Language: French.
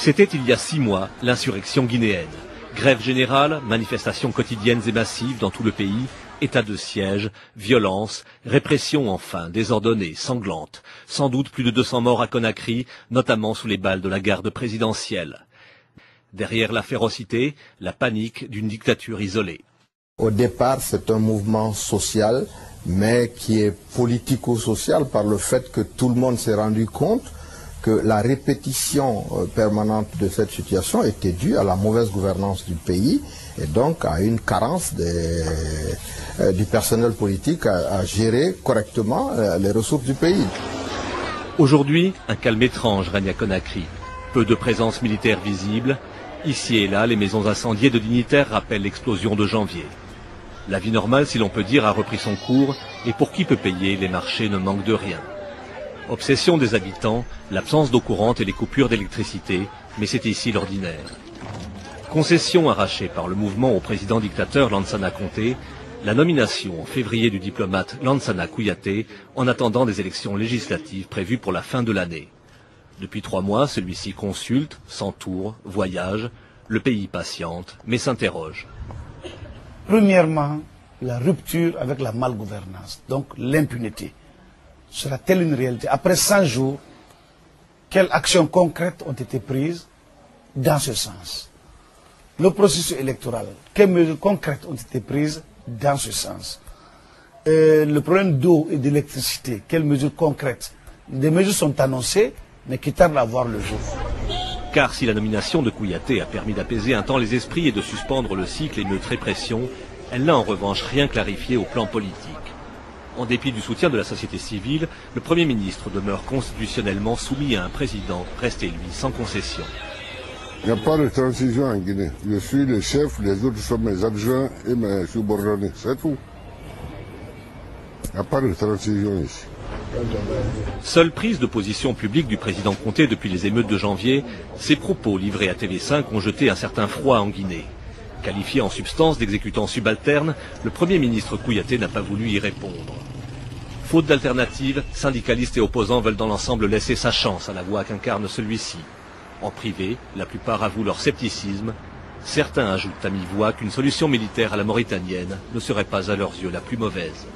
C'était il y a 6 mois l'insurrection guinéenne. Grève générale, manifestations quotidiennes et massives dans tout le pays, état de siège, violence, répression enfin, désordonnée, sanglante. Sans doute plus de 200 morts à Conakry, notamment sous les balles de la garde présidentielle. Derrière la férocité, la panique d'une dictature isolée. Au départ, c'est un mouvement social, mais qui est politico-social par le fait que tout le monde s'est rendu compte que la répétition permanente de cette situation était due à la mauvaise gouvernance du pays et donc à une carence du personnel politique à gérer correctement les ressources du pays. Aujourd'hui, un calme étrange règne à Conakry. Peu de présence militaire visible. Ici et là, les maisons incendiées de dignitaires rappellent l'explosion de janvier. La vie normale, si l'on peut dire, a repris son cours, et pour qui peut payer, les marchés ne manquent de rien. Obsession des habitants, l'absence d'eau courante et les coupures d'électricité, mais c'est ici l'ordinaire. Concession arrachée par le mouvement au président dictateur Lansana Conté, la nomination en février du diplomate Lansana Kouyaté en attendant des élections législatives prévues pour la fin de l'année. Depuis 3 mois, celui-ci consulte, s'entoure, voyage, le pays patiente, mais s'interroge. Premièrement, la rupture avec la malgouvernance, donc l'impunité. Sera-t-elle une réalité? Après 100 jours, quelles actions concrètes ont été prises dans ce sens? Le processus électoral, quelles mesures concrètes ont été prises dans ce sens? Le problème d'eau et d'électricité, quelles mesures concrètes? Des mesures sont annoncées, mais qui tardent à voir le jour. Car si la nomination de Kouyaté a permis d'apaiser un temps les esprits et de suspendre le cycle émeute-répression, elle n'a en revanche rien clarifié au plan politique. En dépit du soutien de la société civile, le Premier ministre demeure constitutionnellement soumis à un président resté, lui, sans concession. Il n'y a pas de transition en Guinée. Je suis le chef, les autres sont mes adjoints et mes subordonnés. C'est tout. Il n'y a pas de transition ici. Seule prise de position publique du président Conté depuis les émeutes de janvier, ses propos livrés à TV5 ont jeté un certain froid en Guinée. Qualifié en substance d'exécutant subalterne, le Premier ministre Kouyaté n'a pas voulu y répondre. Faute d'alternative, syndicalistes et opposants veulent dans l'ensemble laisser sa chance à la voix qu'incarne celui-ci. En privé, la plupart avouent leur scepticisme. Certains ajoutent à mi-voix qu'une solution militaire à la mauritanienne ne serait pas à leurs yeux la plus mauvaise.